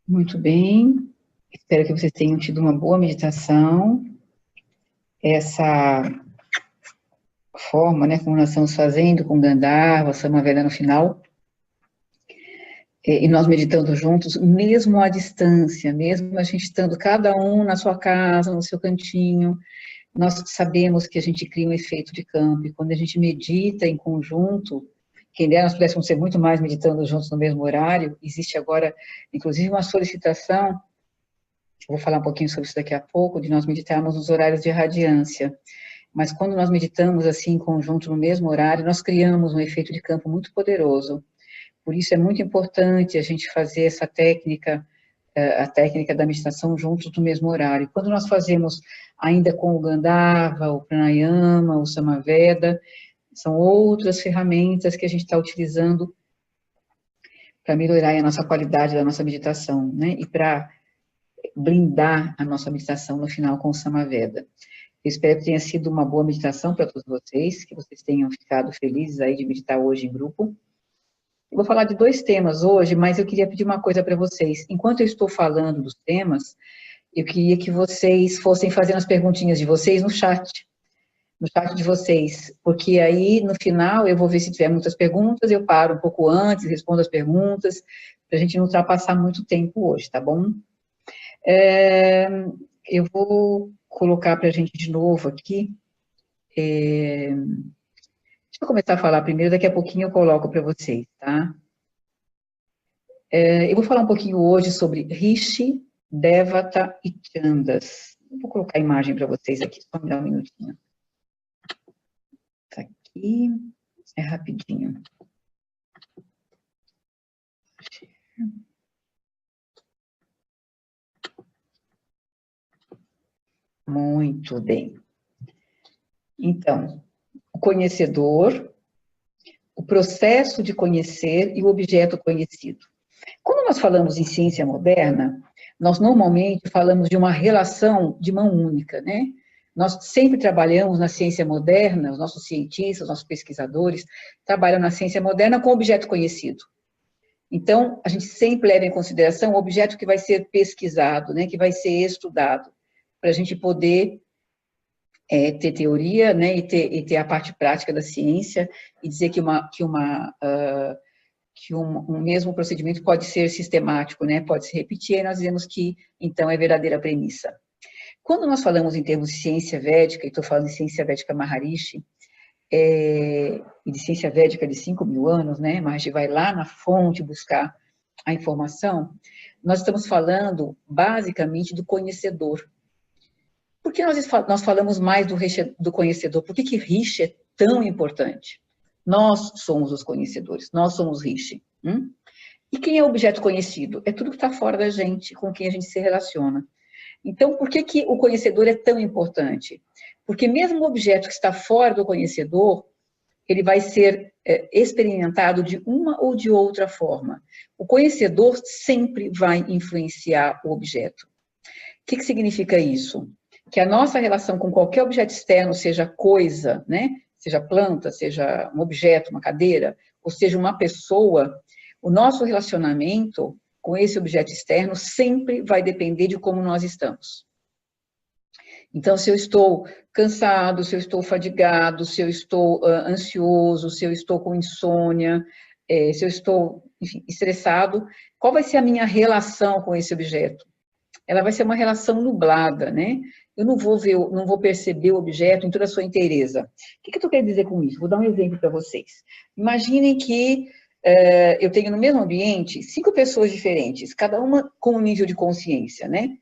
Muito bem, espero que vocês tenham tido uma boa meditação. Essa forma, né, como nós estamos fazendo com Gandharva, Samaveda no final, e nós meditando juntos, mesmo à distância, mesmo a gente estando cada um na sua casa, no seu cantinho, nós sabemos que a gente cria um efeito de campo, e quando a gente medita em conjunto, quem dera nós pudéssemos ser muito mais meditando juntos no mesmo horário, existe agora, inclusive, uma solicitação, vou falar um pouquinho sobre isso daqui a pouco, de nós meditarmos nos horários de radiância. Mas quando nós meditamos assim em conjunto no mesmo horário, nós criamos um efeito de campo muito poderoso. Por isso é muito importante a gente fazer essa técnica, a técnica da meditação juntos no mesmo horário. Quando nós fazemos ainda com o Gandharva, o Pranayama, o Samaveda, são outras ferramentas que a gente está utilizando para melhorar a nossa qualidade da nossa meditação, né? E para blindar a nossa meditação no final com o Samaveda. Eu espero que tenha sido uma boa meditação para todos vocês, que vocês tenham ficado felizes aí de meditar hoje em grupo. Eu vou falar de dois temas hoje, mas eu queria pedir uma coisa para vocês. Enquanto eu estou falando dos temas, eu queria que vocês fossem fazendo as perguntinhas de vocês no chat de vocês, porque aí no final eu vou ver se tiver muitas perguntas, eu paro um pouco antes, respondo as perguntas, para a gente não ultrapassar muito tempo hoje, tá bom? Eu vou colocar para a gente de novo aqui. Deixa eu começar a falar primeiro, daqui a pouquinho eu coloco para vocês, tá? Eu vou falar um pouquinho hoje sobre Rishi, Devata e Chandas. Vou colocar a imagem para vocês aqui, só me dar um minutinho. Tá aqui, é rapidinho. Muito bem. Então, o conhecedor, o processo de conhecer e o objeto conhecido. Quando nós falamos em ciência moderna, nós normalmente falamos de uma relação de mão única, né? Nós sempre trabalhamos na ciência moderna, os nossos cientistas, os nossos pesquisadores, trabalham na ciência moderna com objeto conhecido. Então, a gente sempre leva em consideração o objeto que vai ser pesquisado, né, que vai ser estudado, para a gente poder ter teoria, né, e ter a parte prática da ciência, e dizer que um mesmo procedimento pode ser sistemático, né, pode se repetir, e nós dizemos que, então, é verdadeira premissa. Quando nós falamos em termos de ciência védica, e estou falando de ciência védica Maharishi, e de ciência védica de 5.000 anos, né, mas a gente vai lá na fonte buscar a informação, nós estamos falando, basicamente, do conhecedor. Por que nós falamos mais do conhecedor? Por que Rishi é tão importante? Nós somos os conhecedores, nós somos Rishi. E quem é o objeto conhecido? É tudo que está fora da gente, com quem a gente se relaciona. Então, por que o conhecedor é tão importante? Porque mesmo o objeto que está fora do conhecedor, ele vai ser experimentado de uma ou de outra forma. O conhecedor sempre vai influenciar o objeto. O que significa isso? Que a nossa relação com qualquer objeto externo, seja coisa, né? Seja planta, seja um objeto, uma cadeira, ou seja uma pessoa, o nosso relacionamento com esse objeto externo sempre vai depender de como nós estamos. Então, se eu estou cansado, se eu estou fadigado, se eu estou ansioso, se eu estou com insônia, se eu estou, enfim, estressado, qual vai ser a minha relação com esse objeto? Ela vai ser uma relação nublada, né? Eu não vou perceber o objeto em toda a sua inteireza. O que eu quero dizer com isso? Vou dar um exemplo para vocês. Imaginem que eu tenho no mesmo ambiente 5 pessoas diferentes, cada uma com um nível de consciência, né?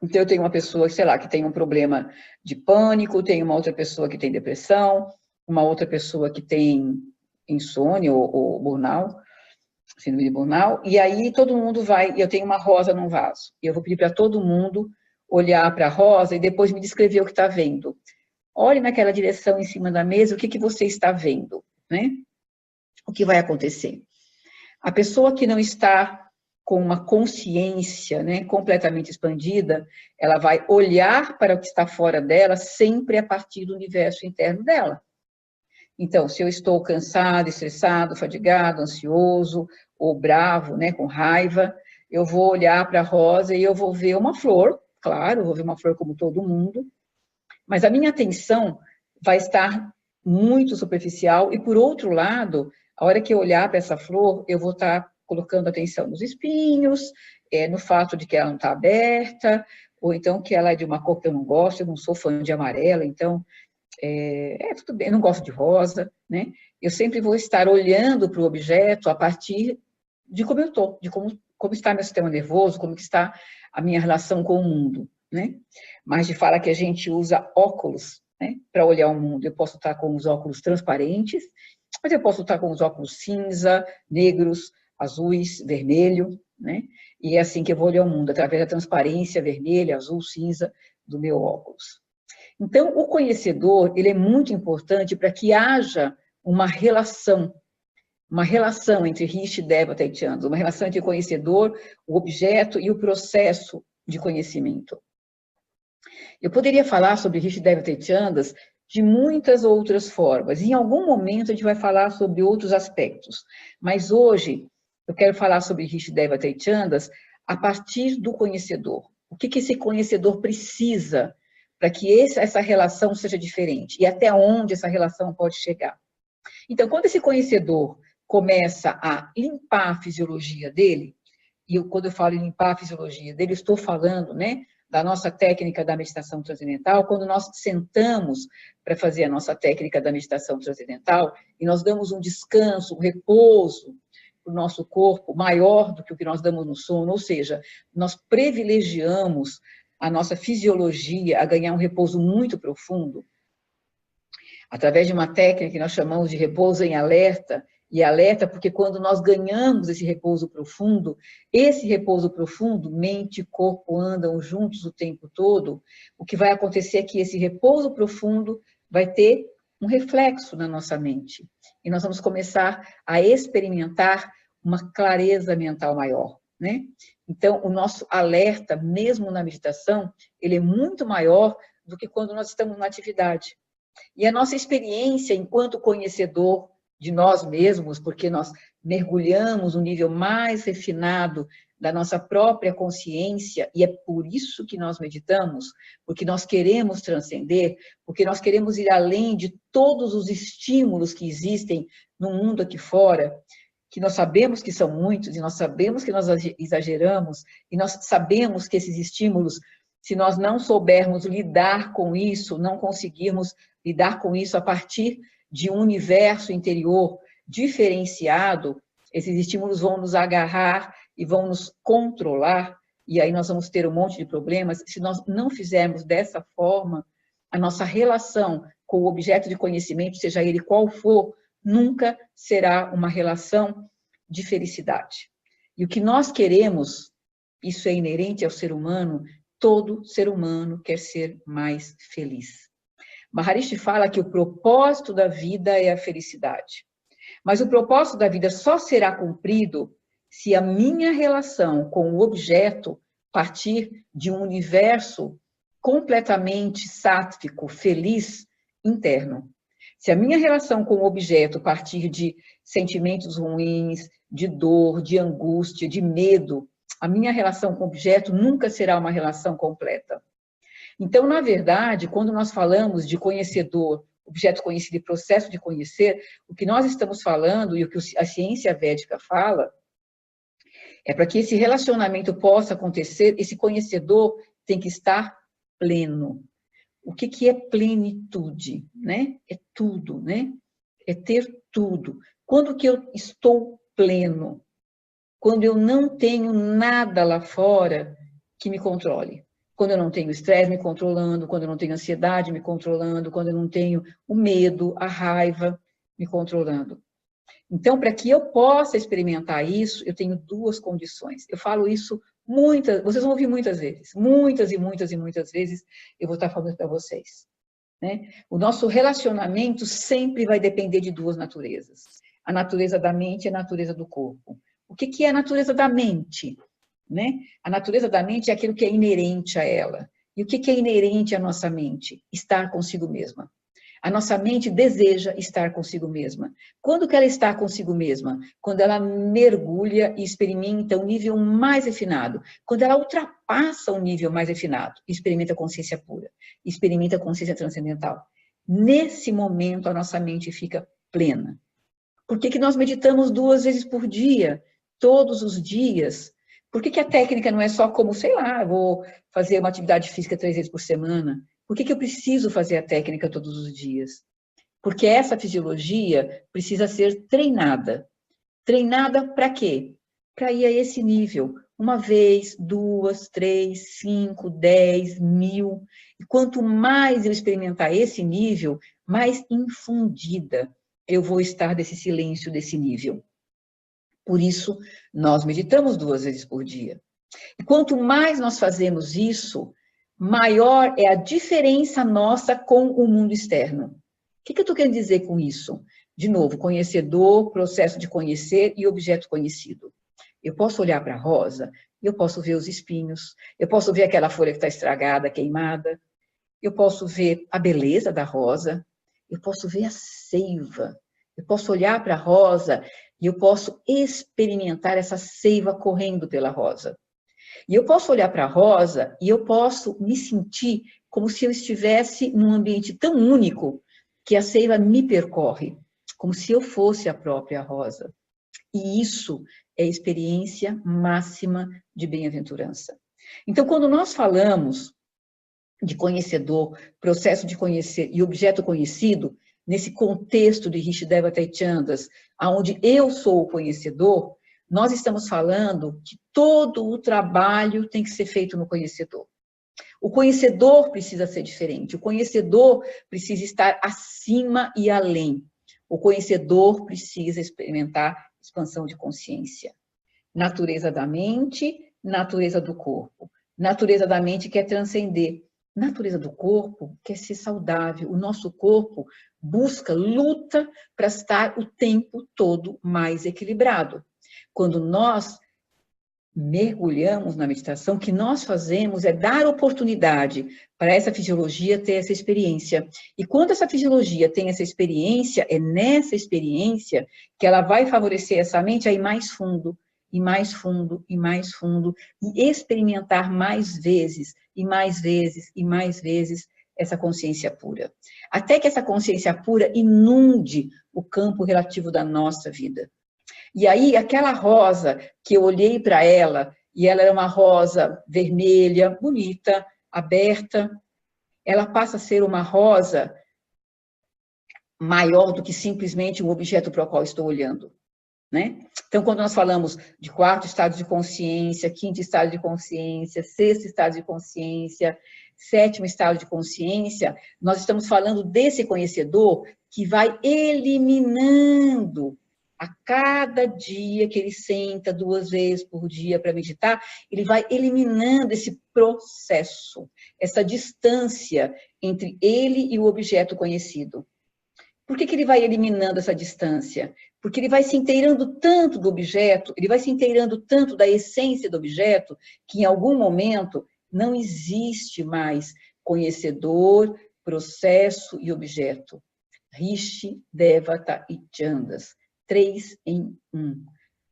Então, eu tenho uma pessoa, sei lá, que tem um problema de pânico, tem uma outra pessoa que tem depressão, uma outra pessoa que tem insônia ou burnout, síndrome de burnout, e aí todo mundo vai, eu tenho uma rosa num vaso, e eu vou pedir para todo mundo olhar para a rosa e depois me descrever o que está vendo. Olhe naquela direção em cima da mesa, o que você está vendo, né? O que vai acontecer? A pessoa que não está com uma consciência, né, completamente expandida, ela vai olhar para o que está fora dela sempre a partir do universo interno dela. Então, se eu estou cansado, estressado, fadigado, ansioso ou bravo, né, com raiva, eu vou olhar para a rosa e eu vou ver uma flor, claro, eu vou ver uma flor como todo mundo, mas a minha atenção vai estar muito superficial e, por outro lado, a hora que eu olhar para essa flor, eu vou estar colocando atenção nos espinhos, no fato de que ela não está aberta, ou então que ela é de uma cor que eu não gosto, eu não sou fã de amarela, então, tudo bem, eu não gosto de rosa, né? Eu sempre vou estar olhando para o objeto a partir de como eu estou, de como está meu sistema nervoso, como que está a minha relação com o mundo, né? Mas de falar que a gente usa óculos, né, para olhar o mundo. Eu posso estar com os óculos transparentes, mas eu posso estar com os óculos cinza, negros, azuis, vermelho, né? E é assim que eu vou olhar o mundo, através da transparência vermelha, azul, cinza do meu óculos. Então, o conhecedor, ele é muito importante para que haja uma relação entre Rishi, Devata e Chandas, uma relação entre o conhecedor, o objeto e o processo de conhecimento. Eu poderia falar sobre Rishi, Devata e Chandas de muitas outras formas. Em algum momento a gente vai falar sobre outros aspectos, mas hoje eu quero falar sobre Rishi, Devata e Chandas a partir do conhecedor. O que esse conhecedor precisa para que essa relação seja diferente e até onde essa relação pode chegar. Então, quando esse conhecedor começa a limpar a fisiologia dele, e quando eu falo em limpar a fisiologia dele, eu estou falando, né, da nossa técnica da meditação transcendental, quando nós sentamos para fazer a nossa técnica da meditação transcendental, e nós damos um descanso, um repouso para o nosso corpo maior do que o que nós damos no sono, ou seja, nós privilegiamos a nossa fisiologia a ganhar um repouso muito profundo, através de uma técnica que nós chamamos de repouso em alerta, e alerta porque quando nós ganhamos esse repouso profundo, mente e corpo andam juntos o tempo todo, o que vai acontecer é que esse repouso profundo vai ter um reflexo na nossa mente. E nós vamos começar a experimentar uma clareza mental maior, né? Então, o nosso alerta, mesmo na meditação, ele é muito maior do que quando nós estamos na atividade. E a nossa experiência enquanto conhecedor de nós mesmos, porque nós mergulhamos no nível mais refinado da nossa própria consciência, e é por isso que nós meditamos, porque nós queremos transcender, porque nós queremos ir além de todos os estímulos que existem no mundo aqui fora, que nós sabemos que são muitos, e nós sabemos que nós exageramos, e nós sabemos que esses estímulos, se nós não soubermos lidar com isso, não conseguirmos lidar com isso a partir de um universo interior diferenciado, esses estímulos vão nos agarrar e vão nos controlar, e aí nós vamos ter um monte de problemas. Se nós não fizermos dessa forma, a nossa relação com o objeto de conhecimento, seja ele qual for, nunca será uma relação de felicidade. E o que nós queremos, isso é inerente ao ser humano, todo ser humano quer ser mais feliz. Maharishi fala que o propósito da vida é a felicidade. Mas o propósito da vida só será cumprido se a minha relação com o objeto partir de um universo completamente sáttvico, feliz, interno. Se a minha relação com o objeto partir de sentimentos ruins, de dor, de angústia, de medo, a minha relação com o objeto nunca será uma relação completa. Então, na verdade, quando nós falamos de conhecedor, objeto conhecido e processo de conhecer, o que nós estamos falando e o que a ciência védica fala é para que esse relacionamento possa acontecer, esse conhecedor tem que estar pleno. O que é plenitude, né? É tudo, né? É ter tudo. Quando que eu estou pleno? Quando eu não tenho nada lá fora que me controle. Quando eu não tenho estresse me controlando, quando eu não tenho ansiedade me controlando, quando eu não tenho o medo, a raiva me controlando. Então, para que eu possa experimentar isso, eu tenho duas condições. Eu falo isso vocês vão ouvir muitas vezes, muitas e muitas e muitas vezes eu vou estar falando para vocês, né? O nosso relacionamento sempre vai depender de duas naturezas. A natureza da mente e a natureza do corpo. O que é a natureza da mente? Né? A natureza da mente é aquilo que é inerente a ela. E o que é inerente à nossa mente? Estar consigo mesma. A nossa mente deseja estar consigo mesma. Quando que ela está consigo mesma? Quando ela mergulha e experimenta um nível mais refinado. Quando ela ultrapassa um nível mais refinado, experimenta a consciência pura, experimenta a consciência transcendental. Nesse momento, a nossa mente fica plena. Por que que nós meditamos 2 vezes por dia, todos os dias? Por que que a técnica não é só como, sei lá, vou fazer uma atividade física 3 vezes por semana? Por que que eu preciso fazer a técnica todos os dias? Porque essa fisiologia precisa ser treinada. Treinada para quê? Para ir a esse nível. 1 vez, 2, 3, 5, 10, 1000. E quanto mais eu experimentar esse nível, mais infundida eu vou estar desse silêncio, desse nível. Por isso, nós meditamos 2 vezes por dia. E quanto mais nós fazemos isso, maior é a diferença nossa com o mundo externo. O que eu estou querendo dizer com isso? De novo, conhecedor, processo de conhecer e objeto conhecido. Eu posso olhar para a rosa, eu posso ver os espinhos, eu posso ver aquela folha que está estragada, queimada, eu posso ver a beleza da rosa, eu posso ver a seiva, eu posso olhar para a rosa e eu posso experimentar essa seiva correndo pela rosa. E eu posso olhar para a rosa e eu posso me sentir como se eu estivesse num ambiente tão único que a seiva me percorre, como se eu fosse a própria rosa. E isso é experiência máxima de bem-aventurança. Então, quando nós falamos de conhecedor, processo de conhecer e objeto conhecido, nesse contexto de Rishdevata e Chandas, onde eu sou o conhecedor, nós estamos falando que todo o trabalho tem que ser feito no conhecedor. O conhecedor precisa ser diferente, o conhecedor precisa estar acima e além. O conhecedor precisa experimentar expansão de consciência. Natureza da mente, natureza do corpo. Natureza da mente quer transcender. Natureza do corpo quer ser saudável. O nosso corpo busca, luta para estar o tempo todo mais equilibrado. Quando nós mergulhamos na meditação, o que nós fazemos é dar oportunidade para essa fisiologia ter essa experiência. E quando essa fisiologia tem essa experiência, é nessa experiência que ela vai favorecer essa mente a ir mais fundo, e mais fundo, e mais fundo, e experimentar mais vezes, e mais vezes, e mais vezes essa consciência pura. Até que essa consciência pura inunde o campo relativo da nossa vida. E aí, aquela rosa que eu olhei para ela, e ela era uma rosa vermelha, bonita, aberta, ela passa a ser uma rosa maior do que simplesmente um objeto para o qual estou olhando, né? Então, quando nós falamos de 4º estado de consciência, 5º estado de consciência, 6º estado de consciência, 7º estado de consciência, nós estamos falando desse conhecedor que vai eliminando a cada dia que ele senta 2 vezes por dia para meditar, ele vai eliminando esse processo, essa distância entre ele e o objeto conhecido. Por que ele vai eliminando essa distância? Porque ele vai se inteirando tanto do objeto, ele vai se inteirando tanto da essência do objeto, que em algum momento não existe mais conhecedor, processo e objeto. Rishi, Devata e Chandas. 3 em 1.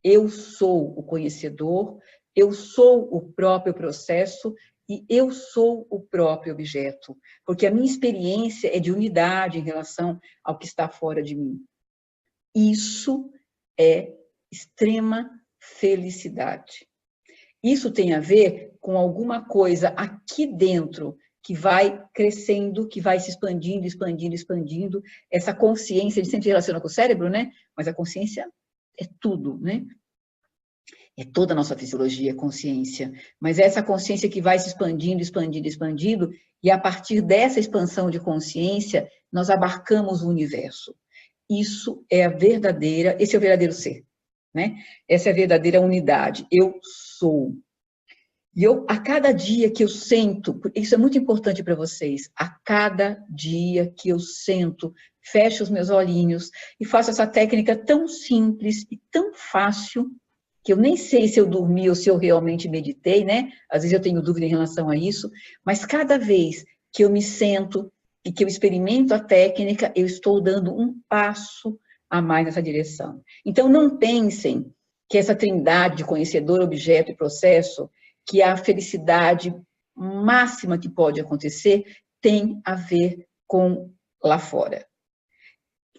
Eu sou o conhecedor, eu sou o próprio processo e eu sou o próprio objeto. Porque a minha experiência é de unidade em relação ao que está fora de mim. Isso é extrema felicidade. Isso tem a ver com alguma coisa aqui dentro que vai crescendo, que vai se expandindo, expandindo, expandindo. Essa consciência, a gente sempre relaciona com o cérebro, né? Mas a consciência é tudo, né? É toda a nossa fisiologia, consciência. Mas é essa consciência que vai se expandindo, expandindo, expandindo, e a partir dessa expansão de consciência, nós abarcamos o universo. Isso é a verdadeira, esse é o verdadeiro ser, né? Essa é a verdadeira unidade. Eu sou. E eu, a cada dia que eu sento, isso é muito importante para vocês, a cada dia que eu sento, fecho os meus olhinhos e faço essa técnica tão simples e tão fácil, que eu nem sei se eu dormi ou se eu realmente meditei, né? Às vezes eu tenho dúvida em relação a isso, mas cada vez que eu me sento, e que eu experimento a técnica, eu estou dando um passo a mais nessa direção. Então, não pensem que essa trindade de conhecedor, objeto e processo, que a felicidade máxima que pode acontecer, tem a ver com lá fora.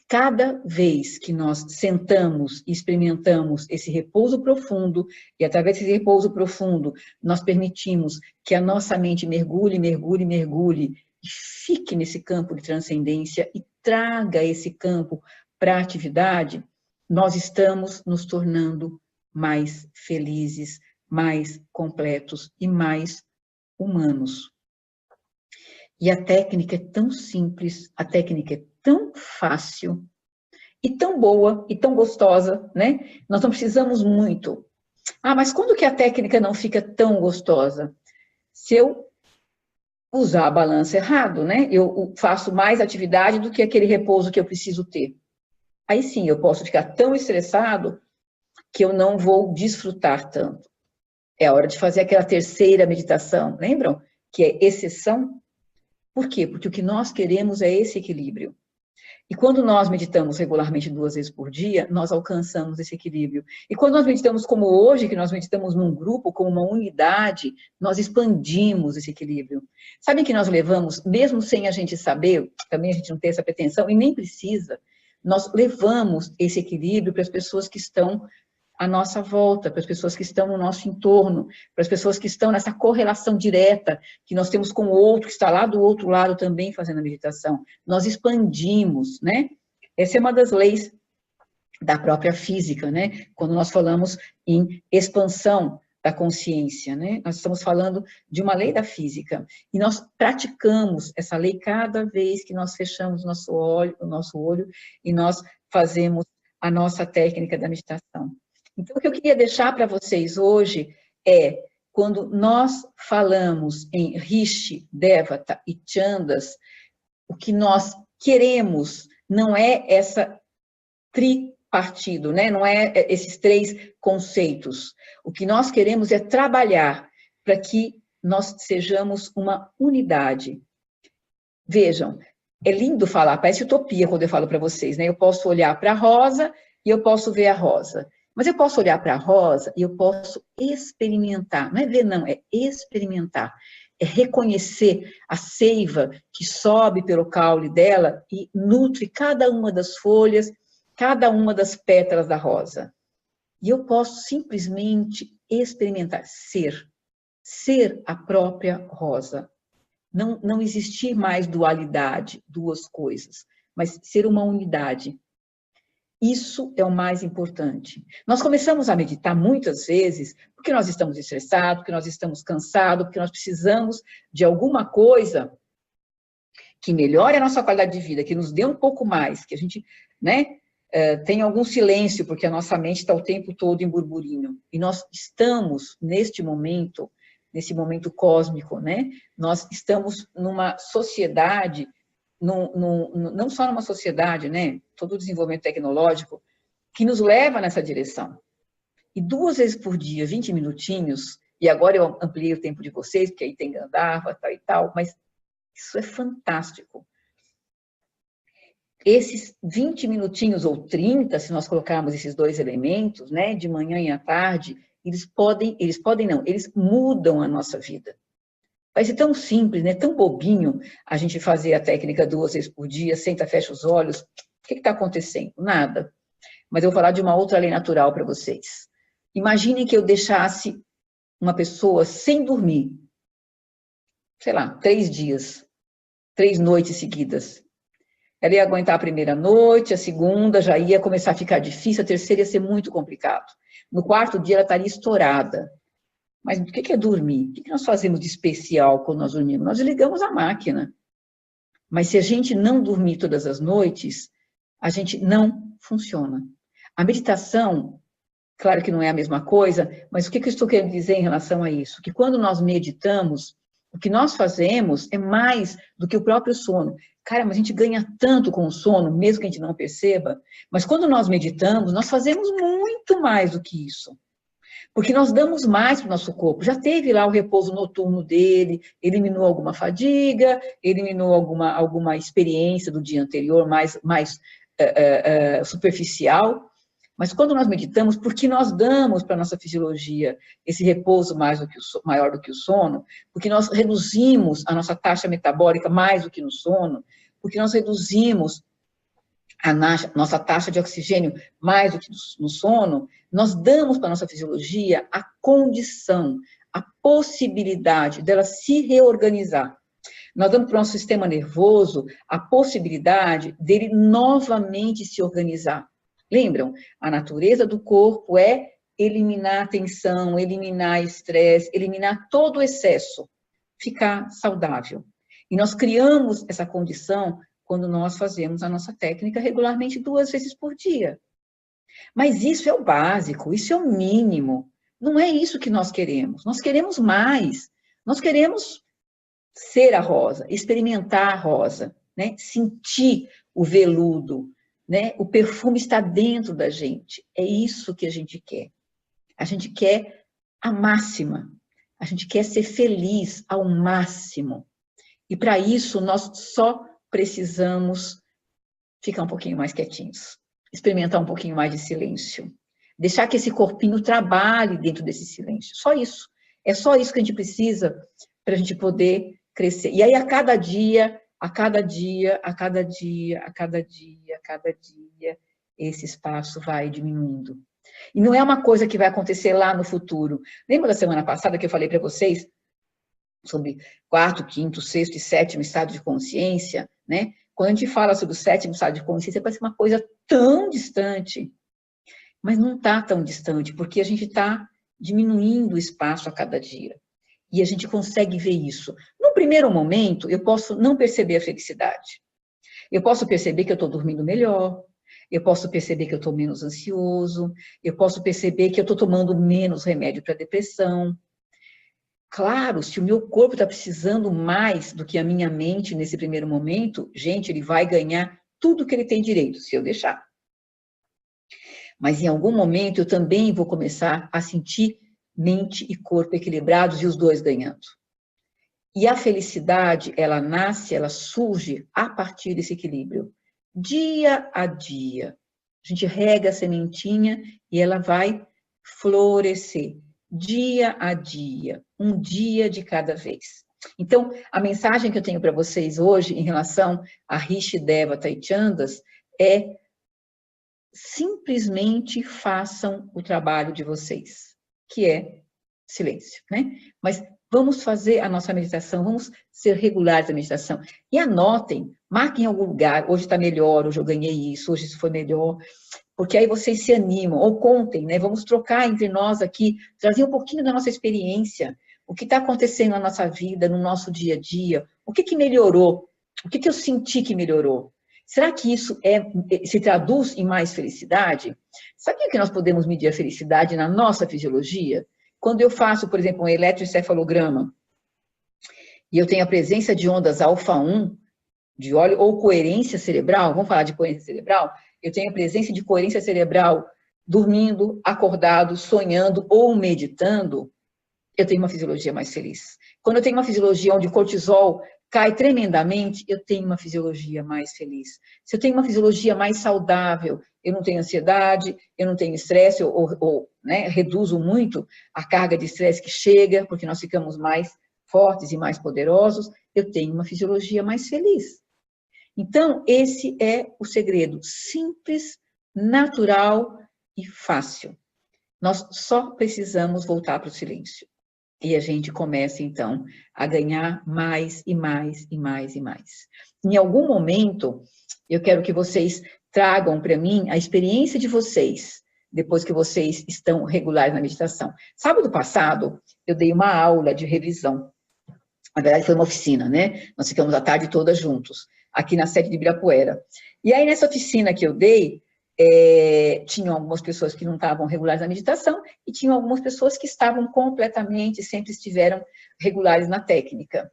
Cada vez que nós sentamos e experimentamos esse repouso profundo, e através desse repouso profundo, nós permitimos que a nossa mente mergulhe, mergulhe, mergulhe, e fique nesse campo de transcendência e traga esse campo para a atividade, nós estamos nos tornando mais felizes, mais completos e mais humanos. E a técnica é tão simples, a técnica é tão fácil, e tão boa, e tão gostosa, né? Nós não precisamos muito. Ah, mas quando que a técnica não fica tão gostosa? Se eu usar a balança errado, né? Eu faço mais atividade do que aquele repouso que eu preciso ter. Aí sim, eu posso ficar tão estressado que eu não vou desfrutar tanto. É a hora de fazer aquela terceira meditação, lembram? Que é exceção. Por quê? Porque o que nós queremos é esse equilíbrio. E quando nós meditamos regularmente 2 vezes por dia, nós alcançamos esse equilíbrio. E quando nós meditamos como hoje, que nós meditamos num grupo, como uma unidade, nós expandimos esse equilíbrio. Sabem que nós levamos, mesmo sem a gente saber, também a gente não tem essa pretensão, e nem precisa, nós levamos esse equilíbrio para as pessoas que estão à nossa volta, para as pessoas que estão no nosso entorno, para as pessoas que estão nessa correlação direta que nós temos com o outro, que está lá do outro lado também fazendo a meditação. Nós expandimos, né? Essa é uma das leis da própria física, né? Quando nós falamos em expansão da consciência, né? Nós estamos falando de uma lei da física. E nós praticamos essa lei cada vez que nós fechamos o nosso olho e nós fazemos a nossa técnica da meditação. Então, o que eu queria deixar para vocês hoje é, quando nós falamos em Rishi, Devata e Chandas, o que nós queremos não é essa tripartido, né? Não é esses 3 conceitos. O que nós queremos é trabalhar para que nós sejamos uma unidade. Vejam, é lindo falar, parece utopia quando eu falo para vocês, né? Eu posso olhar para a rosa e eu posso ver a rosa. Mas eu posso olhar para a rosa e eu posso experimentar. Não é ver, não, é experimentar. É reconhecer a seiva que sobe pelo caule dela e nutre cada uma das folhas, cada uma das pétalas da rosa. E eu posso simplesmente experimentar, ser a própria rosa. Não existir mais dualidade, 2 coisas, mas ser uma unidade. Isso é o mais importante. Nós começamos a meditar muitas vezes porque nós estamos estressados, porque nós estamos cansados, porque nós precisamos de alguma coisa que melhore a nossa qualidade de vida, que nos dê um pouco mais, que a gente, né, tenha algum silêncio, porque a nossa mente está o tempo todo em burburinho. E nós estamos, nesse momento cósmico, né, nós estamos numa sociedade, não só numa sociedade, né, todo o desenvolvimento tecnológico, que nos leva nessa direção. E 2 vezes por dia, 20 minutinhos, e agora eu ampliei o tempo de vocês, porque aí tem Gandharva, tal e tal, mas isso é fantástico. Esses 20 minutinhos ou 30, se nós colocarmos esses 2 elementos, né, de manhã e à tarde, eles mudam a nossa vida. Parece tão simples, né? Tão bobinho a gente fazer a técnica 2 vezes por dia, senta, fecha os olhos. O que está acontecendo? Nada. Mas eu vou falar de uma outra lei natural para vocês. Imaginem que eu deixasse uma pessoa sem dormir, sei lá, 3 dias, 3 noites seguidas. Ela ia aguentar a primeira noite, a segunda já ia começar a ficar difícil, a terceira ia ser muito complicado. No 4º dia ela estaria estourada. Mas o que é dormir? O que nós fazemos de especial quando nós dormimos? Nós desligamos a máquina. Mas se a gente não dormir todas as noites, a gente não funciona. A meditação, claro que não é a mesma coisa, mas o que eu estou querendo dizer em relação a isso? Que quando nós meditamos, o que nós fazemos é mais do que o próprio sono. Cara, mas a gente ganha tanto com o sono, mesmo que a gente não perceba. Mas quando nós meditamos, nós fazemos muito mais do que isso. Porque nós damos mais para o nosso corpo. Já teve lá o repouso noturno dele, eliminou alguma fadiga, eliminou alguma experiência do dia anterior mais superficial. Mas quando nós meditamos, porque nós damos para a nossa fisiologia esse repouso maior do que o sono, porque nós reduzimos a nossa taxa metabólica mais do que no sono, porque nós reduzimos a nossa taxa de oxigênio mais do que no sono, nós damos para a nossa fisiologia a condição, a possibilidade dela se reorganizar. Nós damos para o nosso sistema nervoso a possibilidade dele novamente se organizar. Lembram? A natureza do corpo é eliminar a tensão, eliminar estresse, eliminar todo o excesso, ficar saudável. E nós criamos essa condição quando nós fazemos a nossa técnica regularmente 2 vezes por dia. Mas isso é o básico, isso é o mínimo. Não é isso que nós queremos. Nós queremos mais. Nós queremos ser a rosa, experimentar a rosa, né? Sentir o veludo, né? O perfume está dentro da gente. É isso que a gente quer. A gente quer a máxima. A gente quer ser feliz ao máximo. E para isso nós só precisamos ficar um pouquinho mais quietinhos, experimentar um pouquinho mais de silêncio, deixar que esse corpinho trabalhe dentro desse silêncio. Só isso. É só isso que a gente precisa para a gente poder crescer. E aí, a cada dia, esse espaço vai diminuindo. E não é uma coisa que vai acontecer lá no futuro. Lembra da semana passada que eu falei para vocês sobre 4º, 5º, 6º e 7º estado de consciência, né? Quando a gente fala sobre o 7º estado de consciência, parece uma coisa tão distante. Mas não está tão distante, porque a gente está diminuindo o espaço a cada dia. E a gente consegue ver isso. No primeiro momento, eu posso não perceber a felicidade. Eu posso perceber que eu estou dormindo melhor, eu posso perceber que eu estou menos ansioso, eu posso perceber que eu estou tomando menos remédio para depressão. Claro, se o meu corpo está precisando mais do que a minha mente nesse primeiro momento, gente, ele vai ganhar tudo que ele tem direito, se eu deixar. Mas em algum momento eu também vou começar a sentir mente e corpo equilibrados e os dois ganhando. E a felicidade, ela nasce, ela surge a partir desse equilíbrio. Dia a dia. A gente rega a sementinha e ela vai florescer. Dia a dia. Um dia de cada vez. Então, a mensagem que eu tenho para vocês hoje em relação a Rishi, Devata e Chandas é: simplesmente façam o trabalho de vocês, que é silêncio, né? Mas vamos fazer a nossa meditação, vamos ser regulares na meditação. E anotem, marquem em algum lugar, hoje está melhor, hoje eu ganhei isso, hoje isso foi melhor, porque aí vocês se animam, ou contem, né? Vamos trocar entre nós aqui, trazer um pouquinho da nossa experiência, o que está acontecendo na nossa vida, no nosso dia a dia, o que melhorou, o que eu senti que melhorou. Será que isso se traduz em mais felicidade? Sabia que nós podemos medir a felicidade na nossa fisiologia? Quando eu faço, por exemplo, um eletroencefalograma, e eu tenho a presença de ondas alfa-1, de óleo, ou coerência cerebral, vamos falar de coerência cerebral? Eu tenho a presença de coerência cerebral dormindo, acordado, sonhando ou meditando, eu tenho uma fisiologia mais feliz. Quando eu tenho uma fisiologia onde o cortisol cai tremendamente, eu tenho uma fisiologia mais feliz. Se eu tenho uma fisiologia mais saudável, eu não tenho ansiedade, eu não tenho estresse, né, reduzo muito a carga de estresse que chega, porque nós ficamos mais fortes e mais poderosos, eu tenho uma fisiologia mais feliz. Então, esse é o segredo, simples, natural e fácil. Nós só precisamos voltar para o silêncio. E a gente começa, então, a ganhar mais e mais e mais e mais. Em algum momento, eu quero que vocês tragam para mim a experiência de vocês, depois que vocês estão regulares na meditação. Sábado passado, eu dei uma aula de revisão. Na verdade, foi uma oficina, né? Nós ficamos a tarde toda juntos, aqui na sede de Ibirapuera. E aí, nessa oficina que eu dei, tinham algumas pessoas que não estavam regulares na meditação e tinham algumas pessoas que estavam completamente, sempre estiveram regulares na técnica.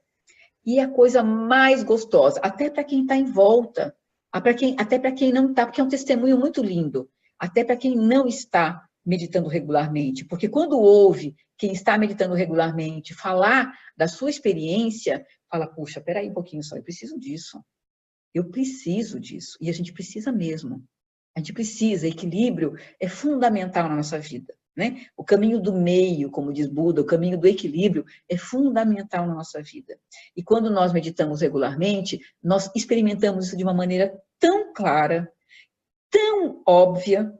E a coisa mais gostosa, até para quem está em volta, até para quem não está, porque é um testemunho muito lindo, até para quem não está meditando regularmente? Porque quando ouve quem está meditando regularmente falar da sua experiência, fala, puxa, peraí um pouquinho só, eu preciso disso. Eu preciso disso. E a gente precisa mesmo. A gente precisa, equilíbrio é fundamental na nossa vida, né? O caminho do meio, como diz Buda, o caminho do equilíbrio é fundamental na nossa vida. E quando nós meditamos regularmente, nós experimentamos isso de uma maneira tão clara, tão óbvia,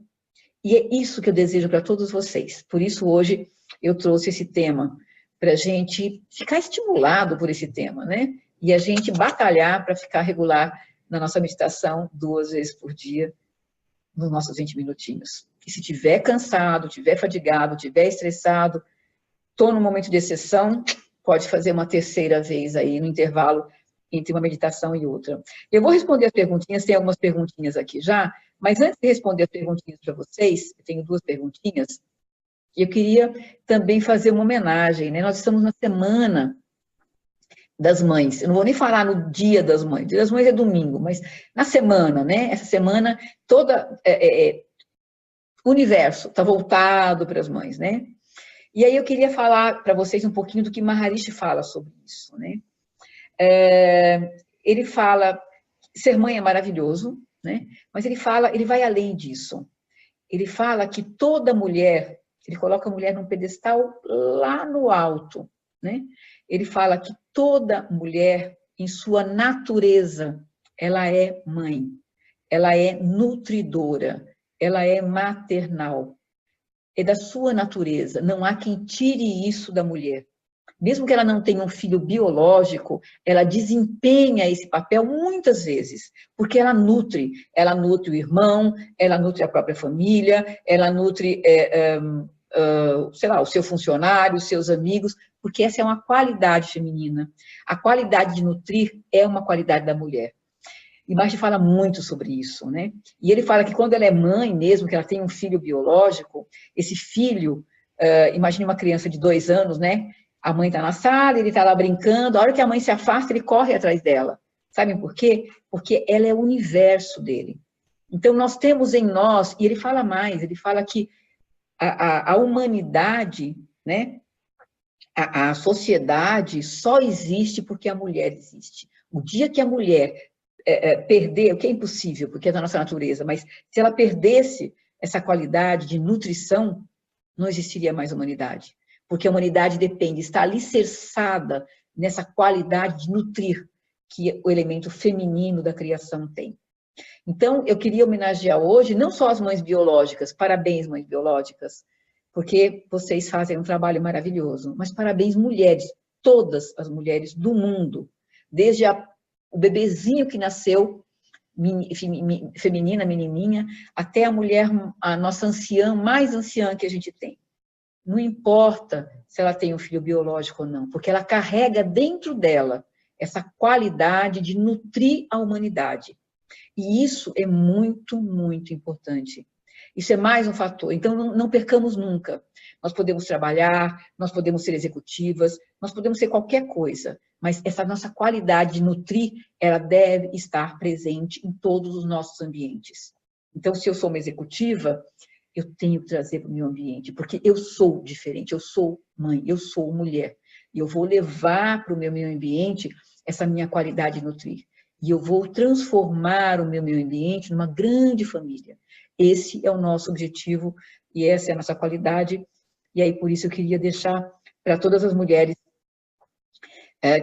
e é isso que eu desejo para todos vocês. Por isso, hoje, eu trouxe esse tema, para a gente ficar estimulado por esse tema, né? E a gente batalhar para ficar regular na nossa meditação 2 vezes por dia, nos nossos 20 minutinhos. E se tiver cansado, tiver fadigado, tiver estressado, estou no momento de exceção, pode fazer uma 3ª vez aí no intervalo entre uma meditação e outra. Eu vou responder as perguntinhas, tem algumas perguntinhas aqui já, mas antes de responder as perguntinhas para vocês, eu tenho 2 perguntinhas, eu queria também fazer uma homenagem, né? Nós estamos na Semana das Mães. Eu não vou nem falar no Dia das Mães. O Dia das Mães é domingo, mas na semana, né? Essa semana toda o universo está voltado para as mães, né? E aí eu queria falar para vocês um pouquinho do que Maharishi fala sobre isso, né? Ele fala ser mãe é maravilhoso, né? Mas ele vai além disso. Ele fala que toda mulher, ele coloca a mulher num pedestal lá no alto, né? Ele fala que toda mulher, em sua natureza, ela é mãe, ela é nutridora, ela é maternal. É da sua natureza, não há quem tire isso da mulher. Mesmo que ela não tenha um filho biológico, ela desempenha esse papel muitas vezes, porque ela nutre o irmão, ela nutre a própria família, ela nutre, sei lá, o seu funcionário, os seus amigos, porque essa é uma qualidade feminina. A qualidade de nutrir é uma qualidade da mulher. E Maharishi fala muito sobre isso, né? E ele fala que quando ela é mãe mesmo, que ela tem um filho biológico, esse filho, imagine uma criança de 2 anos, né? A mãe está na sala, ele está lá brincando, a hora que a mãe se afasta, ele corre atrás dela. Sabem por quê? Porque ela é o universo dele. Então, nós temos em nós, e ele fala mais, ele fala que a humanidade, né? A sociedade só existe porque a mulher existe. O dia que a mulher perder, o que é impossível, porque é da nossa natureza, mas se ela perdesse essa qualidade de nutrição, não existiria mais humanidade. Porque a humanidade depende, está alicerçada nessa qualidade de nutrir que o elemento feminino da criação tem. Então, eu queria homenagear hoje, não só as mães biológicas, parabéns, mães biológicas, porque vocês fazem um trabalho maravilhoso, mas parabéns, mulheres, todas as mulheres do mundo, desde o bebezinho que nasceu, feminina, menininha, até a mulher, a nossa anciã, mais anciã que a gente tem. Não importa se ela tem um filho biológico ou não, porque ela carrega dentro dela essa qualidade de nutrir a humanidade. E isso é muito, muito importante. Isso é mais um fator. Então, não percamos nunca. Nós podemos trabalhar, nós podemos ser executivas, nós podemos ser qualquer coisa, mas essa nossa qualidade de nutrir, ela deve estar presente em todos os nossos ambientes. Então, se eu sou uma executiva, eu tenho que trazer para o meu ambiente, porque eu sou diferente, eu sou mãe, eu sou mulher, e eu vou levar para o meu ambiente essa minha qualidade de nutrir. E eu vou transformar o meu ambiente numa grande família. Esse é o nosso objetivo e essa é a nossa qualidade. E aí, por isso, eu queria deixar para todas as mulheres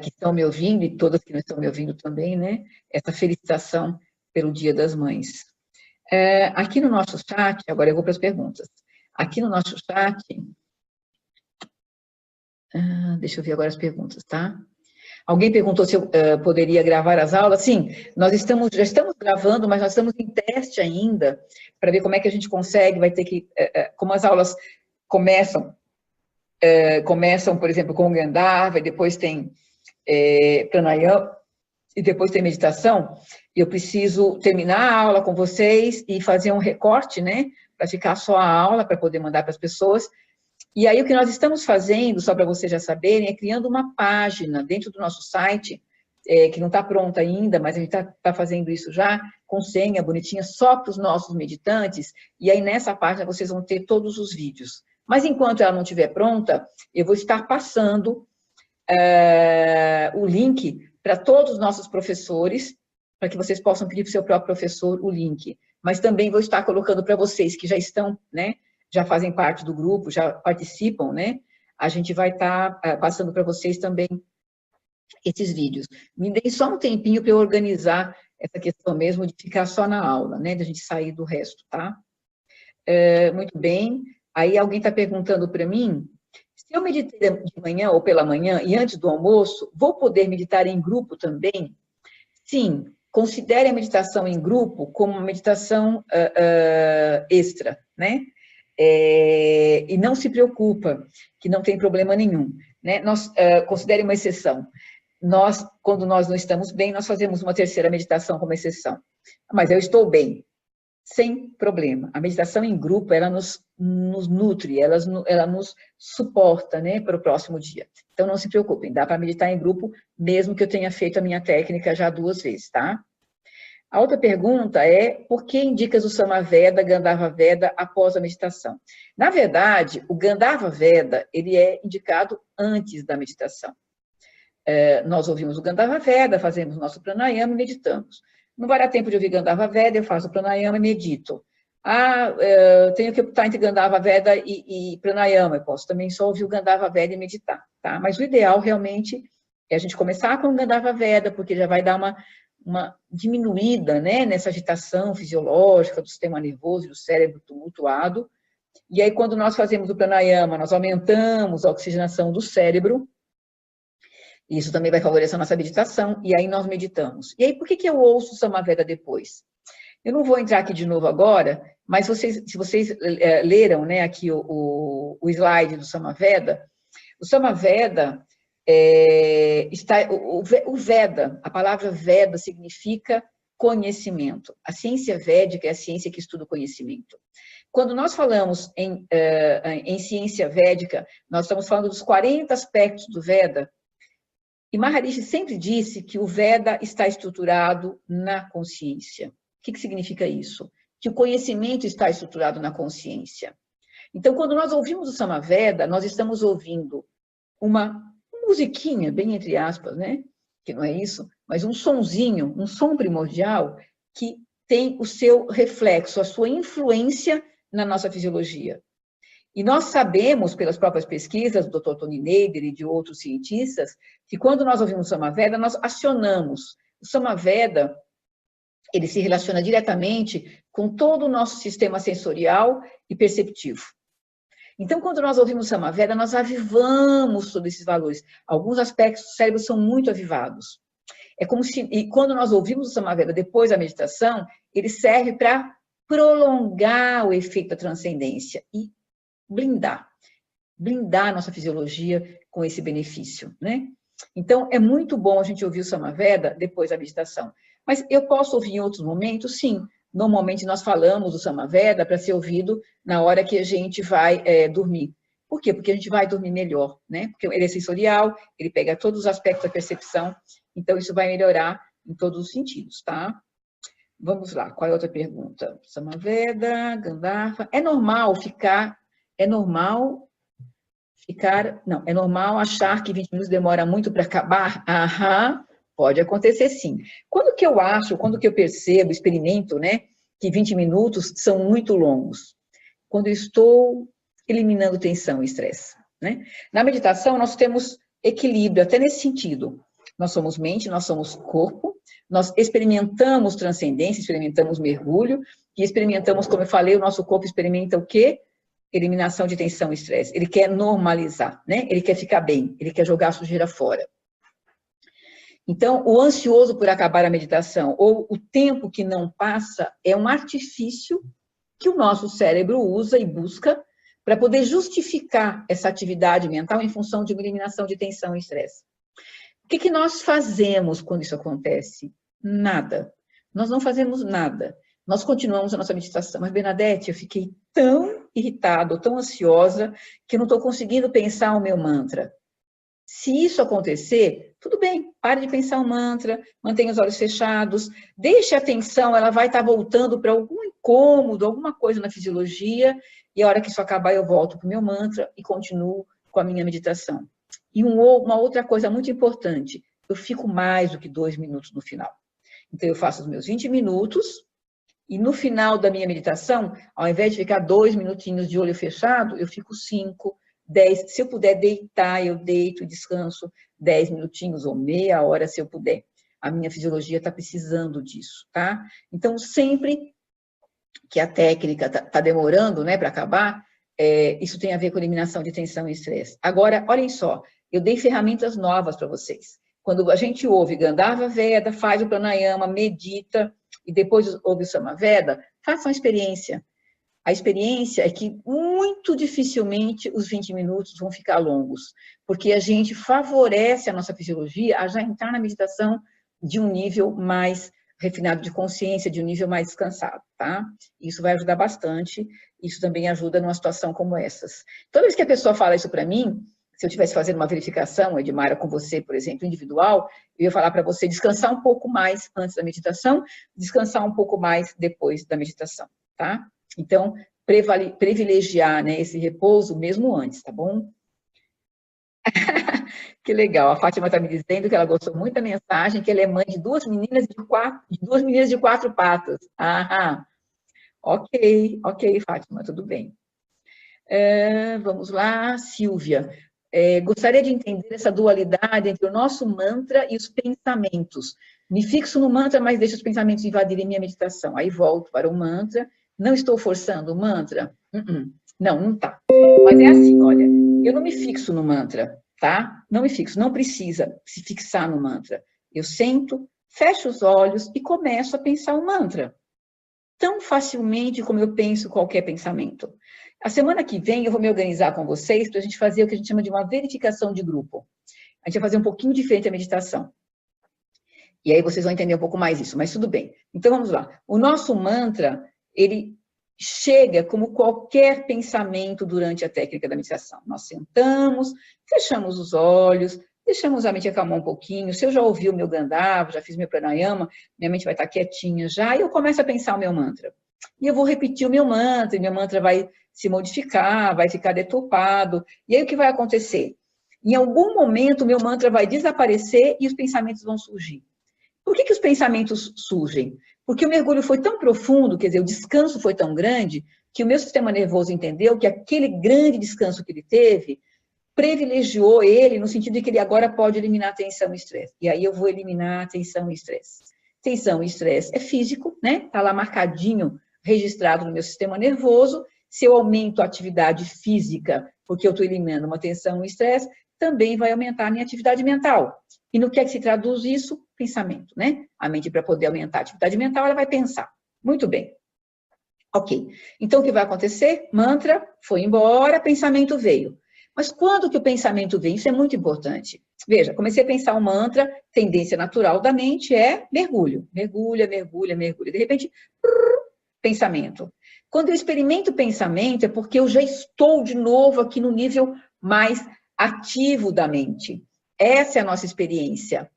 que estão me ouvindo, e todas que não estão me ouvindo também, né, essa felicitação pelo Dia das Mães. Aqui no nosso chat, agora eu vou para as perguntas. Aqui no nosso chat, deixa eu ver agora as perguntas, tá? Alguém perguntou se eu poderia gravar as aulas. Sim, nós já estamos gravando, mas nós estamos em teste ainda, para ver como é que a gente consegue, vai ter que, como as aulas começam, por exemplo, com o Gandharva, e depois tem Pranayama, e depois tem meditação, eu preciso terminar a aula com vocês e fazer um recorte, né, para ficar só a aula, para poder mandar para as pessoas. E aí o que nós estamos fazendo, só para vocês já saberem, é criando uma página dentro do nosso site, que não está pronta ainda, mas a gente está fazendo isso já, com senha bonitinha, só para os nossos meditantes, e aí nessa página vocês vão ter todos os vídeos. Mas enquanto ela não estiver pronta, eu vou estar passando o link para todos os nossos professores, para que vocês possam pedir para o seu próprio professor o link. Mas também vou estar colocando para vocês que já estão, né, já fazem parte do grupo, já participam, né, a gente vai estar passando para vocês também esses vídeos. Me deem só um tempinho para eu organizar essa questão mesmo de ficar só na aula, né, de a gente sair do resto, tá? Muito bem. Aí alguém está perguntando para mim, se eu meditar de manhã ou pela manhã e antes do almoço, vou poder meditar em grupo também? Sim, considere a meditação em grupo como uma meditação extra, né? E não se preocupa, que não tem problema nenhum, né? Considere uma exceção. Quando nós não estamos bem, nós fazemos uma terceira meditação como exceção. Mas eu estou bem, sem problema. A meditação em grupo, ela nos nutre, ela nos suporta, né, para o próximo dia. Então, não se preocupem, dá para meditar em grupo, mesmo que eu tenha feito a minha técnica já 2 vezes, tá? A outra pergunta é, por que indicas o Samaveda, Gandharva Veda após a meditação? Na verdade, o Gandharva Veda, ele é indicado antes da meditação. Nós ouvimos o Gandharva Veda, fazemos nosso pranayama e meditamos. Não vai dar tempo de ouvir Gandharva Veda, eu faço pranayama e medito. Tenho que optar entre Gandharva Veda e pranayama, eu posso também só ouvir o Gandharva Veda e meditar, tá? Mas o ideal, realmente, é a gente começar com o Gandharva Veda, porque já vai dar uma diminuída, né, nessa agitação fisiológica do sistema nervoso, do cérebro tumultuado. E aí, quando nós fazemos o pranayama, nós aumentamos a oxigenação do cérebro. Isso também vai favorecer a nossa meditação, e aí nós meditamos. E aí, por que eu ouço o Samaveda depois? Eu não vou entrar aqui de novo agora, mas se vocês leram, né, aqui o slide do Samaveda, o Samaveda o Veda, a palavra Veda significa conhecimento. A ciência védica é a ciência que estuda o conhecimento. Quando nós falamos em ciência védica, nós estamos falando dos 40 aspectos do Veda. E Maharishi sempre disse que o Veda está estruturado na consciência. O que significa isso? Que o conhecimento está estruturado na consciência. Então, quando nós ouvimos o Samaveda, nós estamos ouvindo uma musiquinha, bem entre aspas, né? Que não é isso, mas um sonzinho, um som primordial que tem o seu reflexo, a sua influência na nossa fisiologia. E nós sabemos, pelas próprias pesquisas do Dr. Tony Nader e de outros cientistas, que quando nós ouvimos o Samaveda, nós acionamos. O Samaveda, ele se relaciona diretamente com todo o nosso sistema sensorial e perceptivo. Então, quando nós ouvimos o Samaveda, nós avivamos todos esses valores. Alguns aspectos do cérebro são muito avivados. É como se, e quando nós ouvimos o Samaveda depois da meditação, ele serve para prolongar o efeito da transcendência e blindar a nossa fisiologia com esse benefício, né? Então, é muito bom a gente ouvir o Samaveda depois da meditação. Mas eu posso ouvir em outros momentos? Sim. Normalmente, nós falamos do Samaveda para ser ouvido na hora que a gente vai dormir. Por quê? Porque a gente vai dormir melhor, né? Porque ele é sensorial, ele pega todos os aspectos da percepção, então isso vai melhorar em todos os sentidos, tá? Vamos lá, qual é a outra pergunta? Samaveda, Gandharva. É normal achar que 20 minutos demora muito para acabar? Aham, pode acontecer sim. Quando que eu percebo, experimento, né, que 20 minutos são muito longos? Quando eu estou eliminando tensão e estresse, né? Na meditação, nós temos equilíbrio, até nesse sentido. Nós somos mente, nós somos corpo, nós experimentamos transcendência, experimentamos mergulho, e experimentamos, como eu falei, o nosso corpo experimenta o quê? Eliminação de tensão e estresse. Ele quer normalizar, né? Ele quer ficar bem, ele quer jogar a sujeira fora. Então, o ansioso por acabar a meditação, ou o tempo que não passa, é um artifício que o nosso cérebro usa e busca para poder justificar essa atividade mental em função de uma eliminação de tensão e estresse. O que nós fazemos quando isso acontece? Nada. Nós não fazemos nada. Nós continuamos a nossa meditação. Mas, Bernadette, eu fiquei tão irritada, tão ansiosa, que eu não estou conseguindo pensar o meu mantra. Se isso acontecer, tudo bem, pare de pensar o mantra, mantenha os olhos fechados, deixe a atenção, ela vai estar voltando para algum incômodo, alguma coisa na fisiologia, e a hora que isso acabar eu volto para o meu mantra e continuo com a minha meditação. E uma outra coisa muito importante, eu fico mais do que 2 minutos no final. Então eu faço os meus 20 minutos, e no final da minha meditação, ao invés de ficar 2 minutinhos de olho fechado, eu fico 5, 10. Se eu puder deitar, eu deito e descanso 10 minutinhos ou meia hora, se eu puder. A minha fisiologia está precisando disso, tá? Então, sempre que a técnica está demorando, né, para acabar, isso tem a ver com eliminação de tensão e estresse. Agora, olhem só, eu dei ferramentas novas para vocês. Quando a gente ouve Gandharva Veda, faz o pranayama, medita, e depois ouve o Samaveda, faça uma experiência. A experiência é que muito dificilmente os 20 minutos vão ficar longos, porque a gente favorece a nossa fisiologia a já entrar na meditação de um nível mais refinado de consciência, de um nível mais descansado, tá? Isso vai ajudar bastante, isso também ajuda numa situação como essas. Toda vez que a pessoa fala isso para mim, se eu estivesse fazendo uma verificação, Edmara, com você, por exemplo, individual, eu ia falar para você descansar um pouco mais antes da meditação, descansar um pouco mais depois da meditação, tá? Então, privilegiar, né, esse repouso mesmo antes, tá bom? Que legal, a Fátima está me dizendo que ela gostou muito da mensagem, que ela é mãe de duas meninas de 4 patas. Ah, ok, Fátima, tudo bem. Vamos lá, Silvia. Gostaria de entender essa dualidade entre o nosso mantra e os pensamentos. Me fixo no mantra, mas deixo os pensamentos invadirem minha meditação. Aí volto para o mantra. Não estou forçando o mantra? Não está. Mas é assim, olha, eu não me fixo no mantra, tá? Não me fixo, não precisa se fixar no mantra. Eu sento, fecho os olhos e começo a pensar o mantra. Tão facilmente como eu penso qualquer pensamento. A semana que vem eu vou me organizar com vocês para a gente fazer o que a gente chama de uma verificação de grupo. A gente vai fazer um pouquinho diferente a meditação. E aí vocês vão entender um pouco mais isso, mas tudo bem. Então vamos lá. O nosso mantra, ele chega como qualquer pensamento durante a técnica da meditação. Nós sentamos, fechamos os olhos, deixamos a mente acalmar um pouquinho. Se eu já ouvi o meu Gandharva, já fiz meu pranayama, minha mente vai estar quietinha já, e eu começo a pensar o meu mantra. E eu vou repetir o meu mantra, e meu mantra vai se modificar, vai ficar deturpado. E aí o que vai acontecer? Em algum momento o meu mantra vai desaparecer e os pensamentos vão surgir. Por que os pensamentos surgem? Porque o mergulho foi tão profundo, quer dizer, o descanso foi tão grande, que o meu sistema nervoso entendeu que aquele grande descanso que ele teve privilegiou ele no sentido de que ele agora pode eliminar a tensão e estresse. E aí eu vou eliminar a tensão e estresse. Tensão e estresse é físico, né? Está lá marcadinho, registrado no meu sistema nervoso. Se eu aumento a atividade física, porque eu estou eliminando uma tensão e estresse, também vai aumentar a minha atividade mental. E no que é que se traduz isso? Pensamento, né? A mente, para poder aumentar a atividade mental, ela vai pensar. Muito bem. Ok. Então, o que vai acontecer? Mantra foi embora, pensamento veio. Mas quando que o pensamento vem? Isso é muito importante. Veja, comecei a pensar o mantra, tendência natural da mente é mergulho. Mergulha, mergulha, mergulha. De repente, pensamento. Quando eu experimento pensamento, é porque eu já estou de novo aqui no nível mais ativo da mente. Essa é a nossa experiência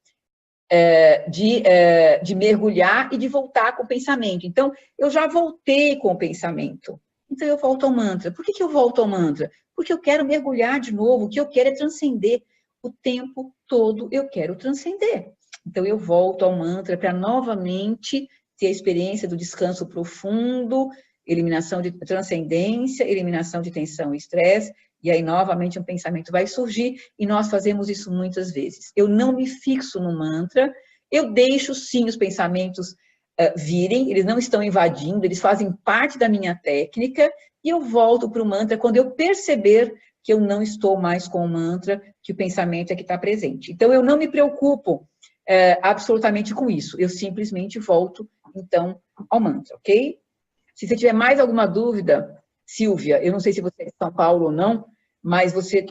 de mergulhar e de voltar com o pensamento. Então, eu já voltei com o pensamento. Então, eu volto ao mantra. Por que eu volto ao mantra? Porque eu quero mergulhar de novo. O que eu quero é transcender. O tempo todo eu quero transcender. Então, eu volto ao mantra para novamente ter a experiência do descanso profundo, eliminação de transcendência, eliminação de tensão e estresse, e aí novamente um pensamento vai surgir, e nós fazemos isso muitas vezes. Eu não me fixo no mantra, eu deixo sim os pensamentos virem, eles não estão invadindo, eles fazem parte da minha técnica, e eu volto para o mantra quando eu perceber que eu não estou mais com o mantra, que o pensamento é que está presente. Então, eu não me preocupo absolutamente com isso, eu simplesmente volto, então, ao mantra, ok? Se você tiver mais alguma dúvida, Silvia, eu não sei se você é de São Paulo ou não, mas você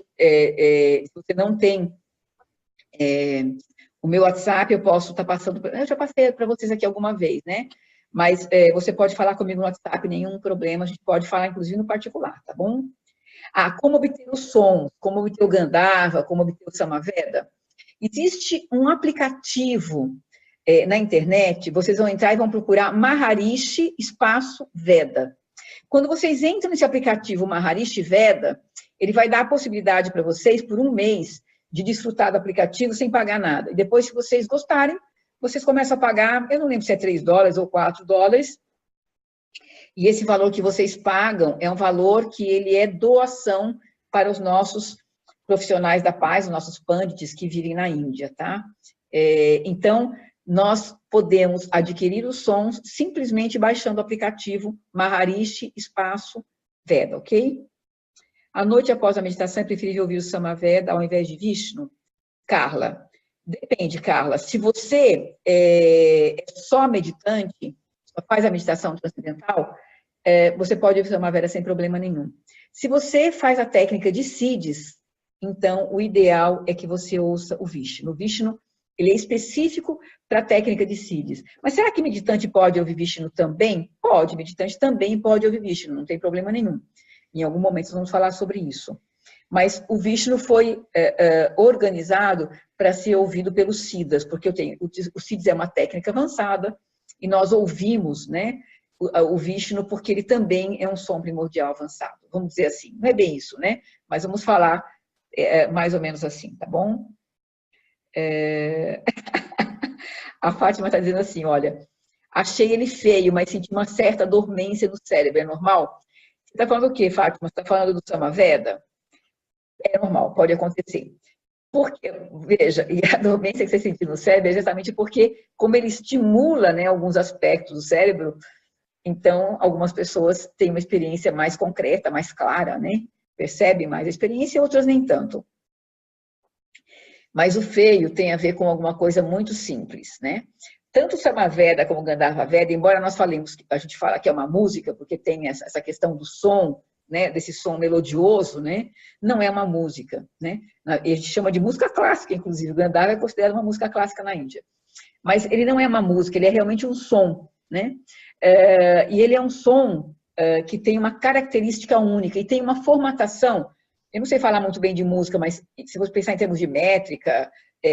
não tem o meu WhatsApp, eu posso estar passando... Eu já passei para vocês aqui alguma vez, né? Mas você pode falar comigo no WhatsApp, nenhum problema, a gente pode falar, inclusive, no particular, tá bom? Ah, como obter o som, como obter o Gandharva, como obter o Samaveda? Existe um aplicativo na internet, vocês vão entrar e vão procurar Maharishi espaço Veda. Quando vocês entram nesse aplicativo Maharishi Veda, ele vai dar a possibilidade para vocês, por um mês, de desfrutar do aplicativo sem pagar nada. E depois, se vocês gostarem, vocês começam a pagar, eu não lembro se é $3 ou $4, e esse valor que vocês pagam é um valor que ele é doação para os nossos profissionais da paz, os nossos pandits que vivem na Índia, tá? Então, nós podemos adquirir os sons simplesmente baixando o aplicativo Maharishi espaço Veda, ok? À noite após a meditação é preferível ouvir o Samaveda ao invés de Vishnu? Carla, depende, Carla. Se você é só meditante, só faz a meditação transcendental, você pode ouvir o Samaveda sem problema nenhum. Se você faz a técnica de Siddhis, então o ideal é que você ouça o Vishnu. O Vishnu, ele é específico para a técnica de Siddhis. Mas será que meditante pode ouvir Vishnu também? Pode, meditante também pode ouvir Vishnu, não tem problema nenhum. Em algum momento nós vamos falar sobre isso. Mas o Vishnu foi organizado para ser ouvido pelos Siddhas, porque o Siddhis é uma técnica avançada, e nós ouvimos, né, o Vishnu porque ele também é um som primordial avançado. Vamos dizer assim, não é bem isso, né? Mas vamos falar mais ou menos assim, tá bom? A Fátima está dizendo assim, olha, achei ele feio, mas senti uma certa dormência no cérebro, é normal? Você está falando o quê, Fátima? Você está falando do Samaveda? É normal, pode acontecer. Porque, veja, e a dormência que você sentiu no cérebro é exatamente porque, como ele estimula, né, alguns aspectos do cérebro, então, algumas pessoas têm uma experiência mais concreta, mais clara, né? Percebe mais a experiência, outras nem tanto. Mas o feio tem a ver com alguma coisa muito simples, né? Tanto o Samaveda como o Gandharva Veda, embora nós falemos, a gente fala que é uma música, porque tem essa questão do som, né, desse som melodioso, né, não é uma música, né? A gente chama de música clássica, inclusive, o Gandharva é considerado uma música clássica na Índia. Mas ele não é uma música, ele é realmente um som, né? E ele é um som que tem uma característica única e tem uma formatação. Eu não sei falar muito bem de música, mas se você pensar em termos de métrica,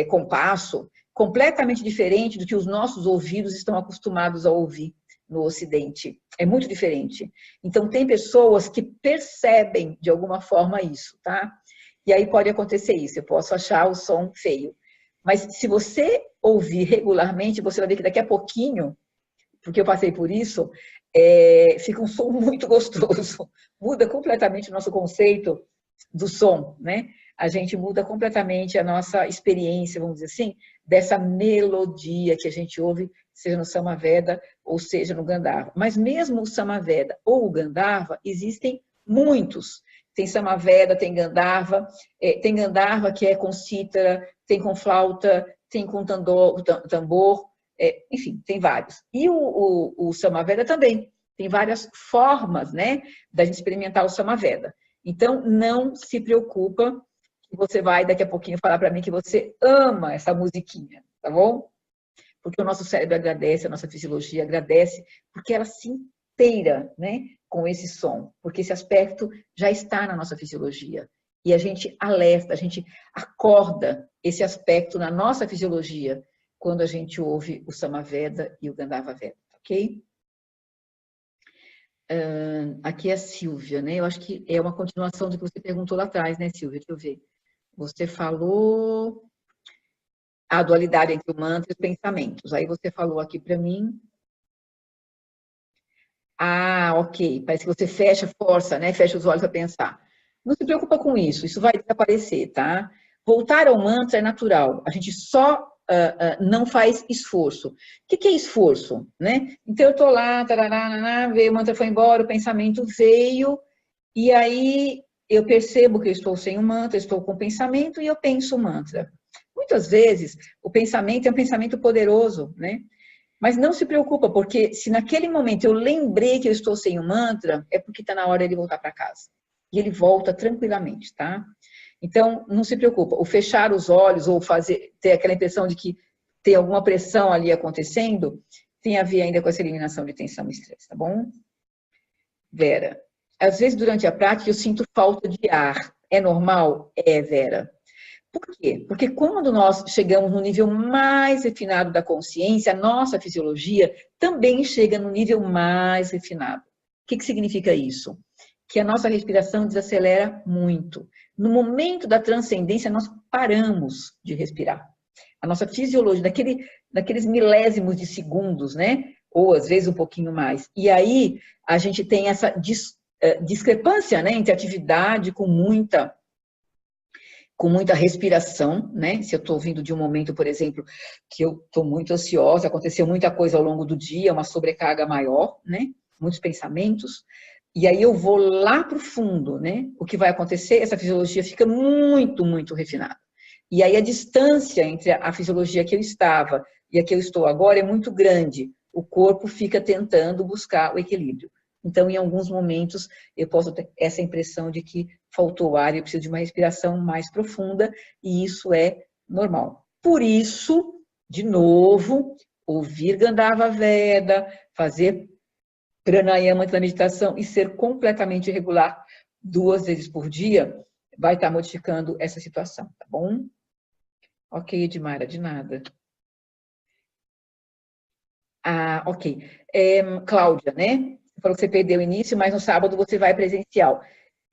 compasso, completamente diferente do que os nossos ouvidos estão acostumados a ouvir no Ocidente. É muito diferente. Então, tem pessoas que percebem de alguma forma isso, tá? E aí pode acontecer isso, eu posso achar o som feio. Mas se você ouvir regularmente, você vai ver que daqui a pouquinho, porque eu passei por isso, fica um som muito gostoso. Muda completamente o nosso conceito do som, né? A gente muda completamente a nossa experiência, vamos dizer assim, dessa melodia que a gente ouve, seja no Samaveda ou seja no Gandharva. Mas mesmo o Samaveda ou o Gandharva, existem muitos. Tem Samaveda, tem Gandharva que é com cítara, tem com flauta, tem com tambor, enfim, tem vários. E o Samaveda também, tem várias formas, né, da gente experimentar o Samaveda. Então, não se preocupa, que você vai daqui a pouquinho falar para mim que você ama essa musiquinha, tá bom? Porque o nosso cérebro agradece, a nossa fisiologia agradece, porque ela se inteira, né, com esse som, porque esse aspecto já está na nossa fisiologia. E a gente alerta, a gente acorda esse aspecto na nossa fisiologia quando a gente ouve o Samaveda e o Gandharva Veda, ok? Aqui é a Silvia, né? Eu acho que é uma continuação do que você perguntou lá atrás, né, Silvia? Deixa eu ver. Você falou a dualidade entre o mantra e os pensamentos. Aí você falou aqui para mim. Ah, ok. Parece que você fecha, força, né? Fecha os olhos para pensar. Não se preocupa com isso, isso vai desaparecer, tá? Voltar ao mantra é natural. A gente só não faz esforço. O que é esforço, né? Então eu estou lá, tarará, veio, o mantra foi embora, o pensamento veio, e aí eu percebo que eu estou sem o mantra, estou com o pensamento e eu penso o mantra. Muitas vezes o pensamento é um pensamento poderoso, né? Mas não se preocupa, porque se naquele momento eu lembrei que eu estou sem o mantra, é porque está na hora de voltar para casa. E ele volta tranquilamente, tá? Então, não se preocupa. O fechar os olhos ou ter aquela impressão de que tem alguma pressão ali acontecendo, tem a ver ainda com essa eliminação de tensão e estresse, tá bom? Vera, às vezes, durante a prática, eu sinto falta de ar. É normal? É, Vera. Por quê? Porque quando nós chegamos no nível mais refinado da consciência, a nossa fisiologia também chega no nível mais refinado. O que significa isso? Que a nossa respiração desacelera muito. No momento da transcendência, nós paramos de respirar. A nossa fisiologia, daqueles milésimos de segundos, né? Ou às vezes um pouquinho mais. E aí a gente tem essa discrepância, né, entre atividade com muita respiração, né? Se eu estou vindo de um momento, por exemplo, que eu estou muito ansiosa, aconteceu muita coisa ao longo do dia, uma sobrecarga maior, né? Muitos pensamentos. E aí eu vou lá para o fundo, né? O que vai acontecer? Essa fisiologia fica muito, muito refinada. E aí a distância entre a fisiologia que eu estava e a que eu estou agora é muito grande. O corpo fica tentando buscar o equilíbrio. Então, em alguns momentos, eu posso ter essa impressão de que faltou ar e eu preciso de uma respiração mais profunda, e isso é normal. Por isso, de novo, ouvir Gandharva Veda, fazer pranayama antes da meditação e ser completamente regular 2 vezes por dia, vai estar modificando essa situação, tá bom? Ok, Edmara, de nada. Ah, ok. Cláudia, né? Você falou que você perdeu o início, mas no sábado você vai presencial.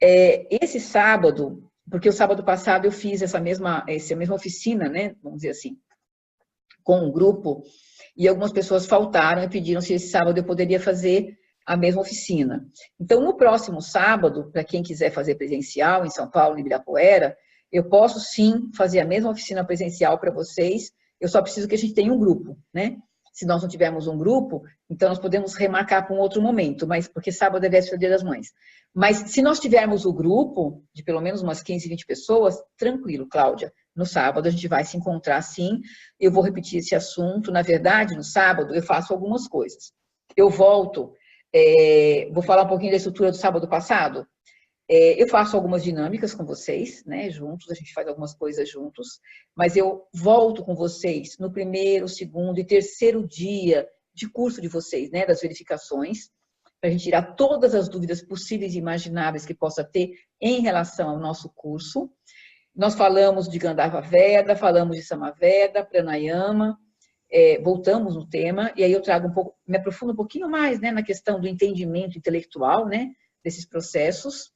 Esse sábado, porque o sábado passado eu fiz essa mesma oficina, né? Vamos dizer assim, com um grupo, e algumas pessoas faltaram e pediram se esse sábado eu poderia fazer a mesma oficina. Então, no próximo sábado, para quem quiser fazer presencial em São Paulo, em Ibirapuera, eu posso sim fazer a mesma oficina presencial para vocês, eu só preciso que a gente tenha um grupo, né? Se nós não tivermos um grupo, então nós podemos remarcar para um outro momento, mas porque sábado é véspera do Dia das Mães. Mas se nós tivermos o grupo de pelo menos umas 15, 20 pessoas, tranquilo, Cláudia. No sábado a gente vai se encontrar sim. Eu vou repetir esse assunto. Na verdade, no sábado eu faço algumas coisas. Eu volto, vou falar um pouquinho da estrutura do sábado passado. Eu faço algumas dinâmicas com vocês, né, juntos, a gente faz algumas coisas juntos, mas eu volto com vocês no primeiro, segundo e terceiro dia de curso de vocês, né, das verificações, para a gente tirar todas as dúvidas possíveis e imagináveis que possa ter em relação ao nosso curso. Nós falamos de Gandharva Veda, falamos de Samaveda, Pranayama, voltamos no tema, e aí eu trago um pouco, me aprofundo um pouquinho mais, né, na questão do entendimento intelectual, né, desses processos.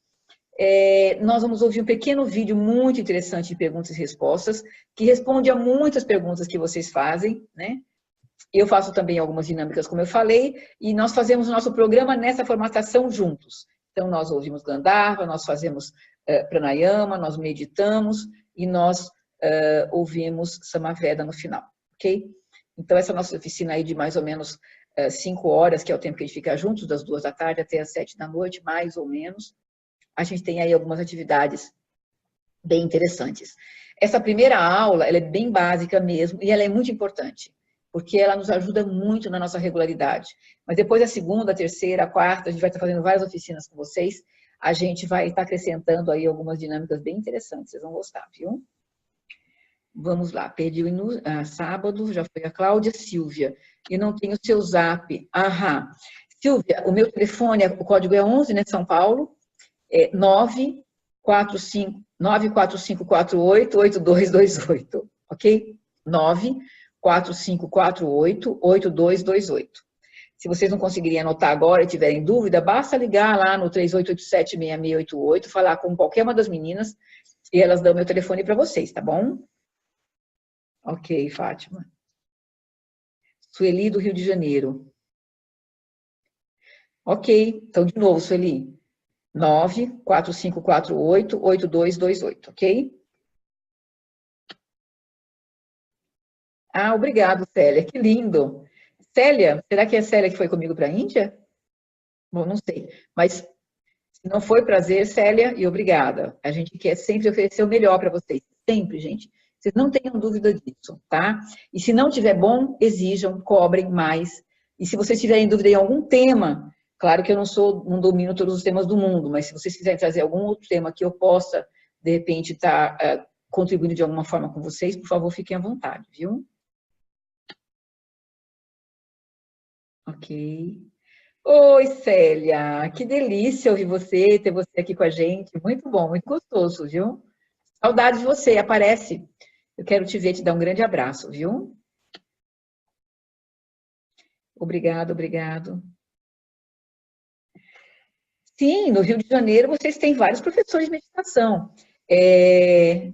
Nós vamos ouvir um pequeno vídeo muito interessante de perguntas e respostas, que responde a muitas perguntas que vocês fazem, né? Eu faço também algumas dinâmicas, como eu falei, e nós fazemos o nosso programa nessa formatação juntos. Então, nós ouvimos Gandharva, nós fazemos Pranayama, nós meditamos e nós ouvimos Samaveda no final, ok? Então, essa nossa oficina aí de mais ou menos 5 horas, que é o tempo que a gente fica juntos, das 2 da tarde até as 7 da noite, mais ou menos, a gente tem aí algumas atividades bem interessantes. Essa primeira aula, ela é bem básica mesmo, e ela é muito importante, porque ela nos ajuda muito na nossa regularidade. Mas depois a segunda, a terceira, a quarta, a gente vai estar fazendo várias oficinas com vocês, a gente vai estar acrescentando aí algumas dinâmicas bem interessantes, vocês vão gostar, viu? Vamos lá, perdi o sábado, já foi a Cláudia. Silvia, e não tenho o seu zap. Aham. Silvia, o meu telefone, o código é 11, né, São Paulo, 94548-8228, ok? 94548-8228. Se vocês não conseguirem anotar agora e tiverem dúvida, basta ligar lá no 3887-6688, falar com qualquer uma das meninas e elas dão meu telefone para vocês, tá bom? Ok, Fátima. Sueli, do Rio de Janeiro. Ok, então de novo, Sueli. 94548-8228, ok? Ah, obrigado, Célia, que lindo. Célia, será que é a Célia que foi comigo para a Índia? Bom, não sei, mas se não foi, prazer, Célia, e obrigada. A gente quer sempre oferecer o melhor para vocês, sempre, gente. Vocês não tenham dúvida disso, tá? E se não tiver bom, exijam, cobrem mais. E se vocês tiverem dúvida em algum tema, claro que eu não domino todos os temas do mundo, mas se vocês quiserem trazer algum outro tema que eu possa, de repente, estar contribuindo de alguma forma com vocês, por favor, fiquem à vontade, viu? Ok. Oi, Célia, que delícia ouvir você, ter você aqui com a gente. Muito bom, muito gostoso, viu? Saudade de você, aparece. Eu quero te ver, te dar um grande abraço, viu? Obrigado, obrigado. Sim, no Rio de Janeiro vocês têm vários professores de meditação. É,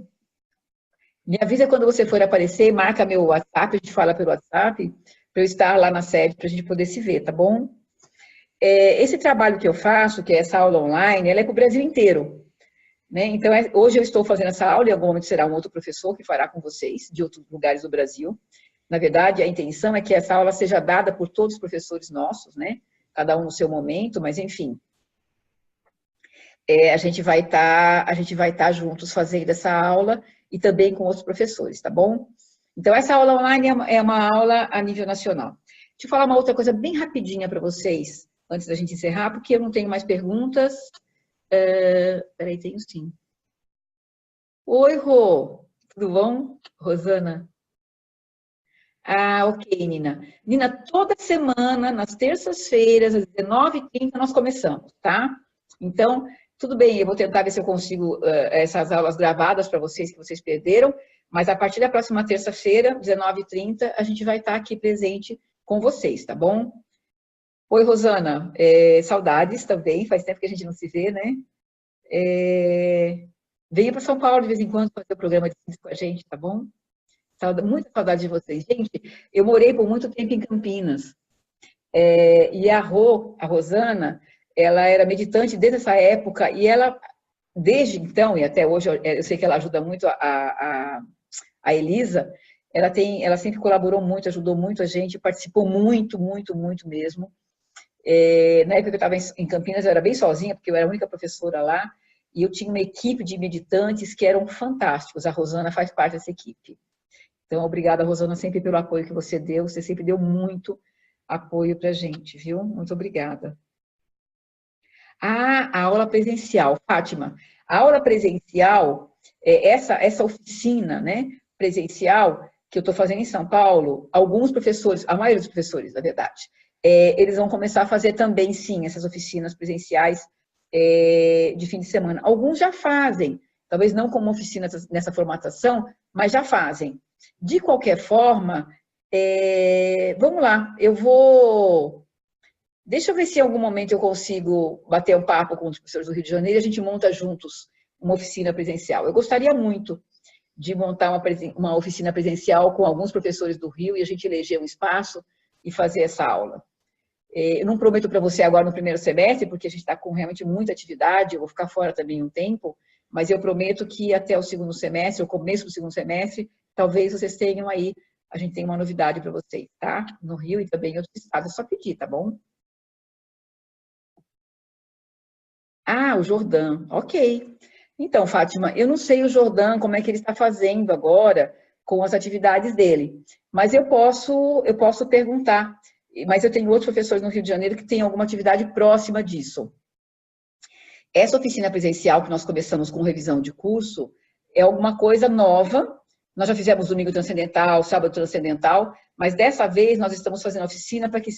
Me avisa quando você for aparecer, marca meu WhatsApp, a gente fala pelo WhatsApp, para eu estar lá na sede, para a gente poder se ver, tá bom? Esse trabalho que eu faço, que é essa aula online, ela é para o Brasil inteiro, né? Então, hoje eu estou fazendo essa aula e em algum momento será um outro professor que fará com vocês, de outros lugares do Brasil. Na verdade, a intenção é que essa aula seja dada por todos os professores nossos, né? Cada um no seu momento, mas enfim, a gente vai estar juntos fazendo essa aula e também com outros professores, tá bom? Então, essa aula online é uma aula a nível nacional. Deixa eu falar uma outra coisa bem rapidinha para vocês, antes da gente encerrar, porque eu não tenho mais perguntas. Peraí, tenho sim. Oi, Rô, tudo bom? Rosana? Ah, ok, Nina. Nina, toda semana, nas terças-feiras, às 19h30, nós começamos, tá? Então, tudo bem, eu vou tentar ver se eu consigo essas aulas gravadas para vocês, que vocês perderam, mas a partir da próxima terça-feira, 19h30, a gente vai estar aqui presente com vocês, tá bom? Oi, Rosana, saudades também, faz tempo que a gente não se vê, né? Venha para São Paulo de vez em quando fazer o programa de ciência com a gente, tá bom? Muita saudade de vocês. Gente, eu morei por muito tempo em Campinas. E a Rosana, ela era meditante desde essa época, e ela, desde então, e até hoje, eu sei que ela ajuda muito a Elisa, ela sempre colaborou muito, ajudou muito a gente, participou muito, muito, muito mesmo. Na época que eu estava em Campinas, eu era bem sozinha, porque eu era a única professora lá, e eu tinha uma equipe de meditantes que eram fantásticos. A Rosana faz parte dessa equipe. Então, obrigada, Rosana, sempre pelo apoio que você sempre deu muito apoio para a gente, viu? Muito obrigada. A aula presencial, Fátima, a aula presencial, essa oficina, né, presencial, que eu estou fazendo em São Paulo, alguns professores, a maioria dos professores, na verdade, eles vão começar a fazer também, sim, essas oficinas presenciais de fim de semana. Alguns já fazem, talvez não como oficina nessa formatação, mas já fazem. De qualquer forma, vamos lá, deixa eu ver se em algum momento eu consigo bater um papo com os professores do Rio de Janeiro e a gente monta juntos uma oficina presencial. Eu gostaria muito de montar uma oficina presencial com alguns professores do Rio e a gente eleger um espaço e fazer essa aula. Eu não prometo para você agora no primeiro semestre, porque a gente está com realmente muita atividade, eu vou ficar fora também um tempo, mas eu prometo que até o segundo semestre, o começo do segundo semestre, talvez vocês tenham aí, a gente tem uma novidade para vocês, tá? No Rio e também em outros estados, é só pedir, tá bom? Ah, o Jordão, ok. Então, Fátima, eu não sei o Jordão, como é que ele está fazendo agora com as atividades dele, mas eu posso perguntar. Mas eu tenho outros professores no Rio de Janeiro que têm alguma atividade próxima disso. Essa oficina presencial que nós começamos com revisão de curso é alguma coisa nova. Nós já fizemos domingo transcendental, sábado transcendental, mas dessa vez nós estamos fazendo oficina para que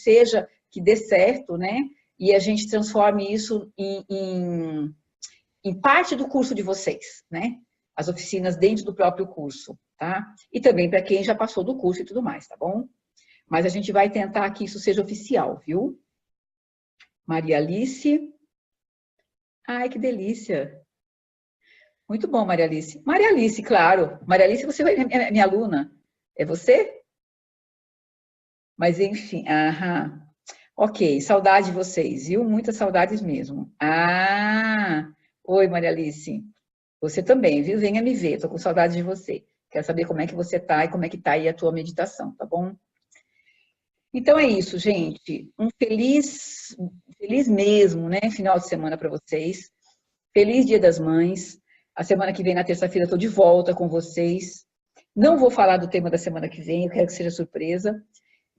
dê certo, né? E a gente transforme isso em parte do curso de vocês, né? As oficinas dentro do próprio curso, tá? E também para quem já passou do curso e tudo mais, tá bom? Mas a gente vai tentar que isso seja oficial, viu? Maria Alice. Ai, que delícia. Muito bom, Maria Alice. Maria Alice, claro. Maria Alice, você é minha aluna. É você? Mas enfim, aham. Ok, saudade de vocês, viu? Muitas saudades mesmo. Ah, oi, Maria Alice. Você também, viu? Venha me ver, tô com saudade de você. Quero saber como é que você tá e como é que tá aí a tua meditação, tá bom? Então é isso, gente. Um feliz mesmo, né? Final de semana para vocês. Feliz Dia das Mães. A semana que vem, na terça-feira, estou de volta com vocês. Não vou falar do tema da semana que vem, eu quero que seja surpresa,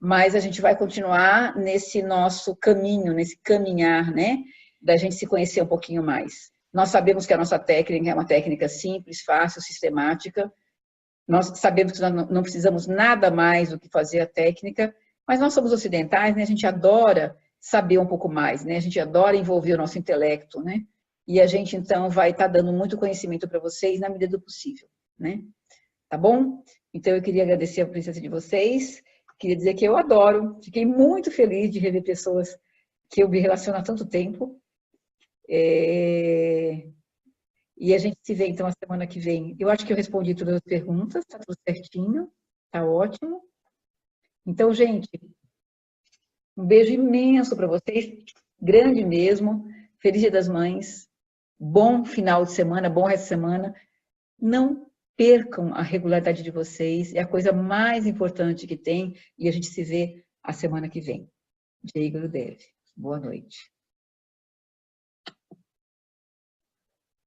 mas a gente vai continuar nesse nosso caminho, nesse caminhar, né? Da gente se conhecer um pouquinho mais. Nós sabemos que a nossa técnica é uma técnica simples, fácil, sistemática. Nós sabemos que nós não precisamos nada mais do que fazer a técnica, mas nós somos ocidentais, né? A gente adora saber um pouco mais, né? A gente adora envolver o nosso intelecto, né? E a gente, então, vai estar dando muito conhecimento para vocês na medida do possível, né? Tá bom? Então, eu queria agradecer a presença de vocês, queria dizer que eu adoro, fiquei muito feliz de rever pessoas que eu me relaciono há tanto tempo. E a gente se vê, então, a semana que vem. Eu acho que eu respondi todas as perguntas, tá tudo certinho, tá ótimo. Então, gente, um beijo imenso para vocês, grande mesmo. Feliz Dia das Mães, bom final de semana, bom resto de semana. Não percam a regularidade de vocês, é a coisa mais importante que tem, e a gente se vê a semana que vem. Jai Gurudev. Boa noite.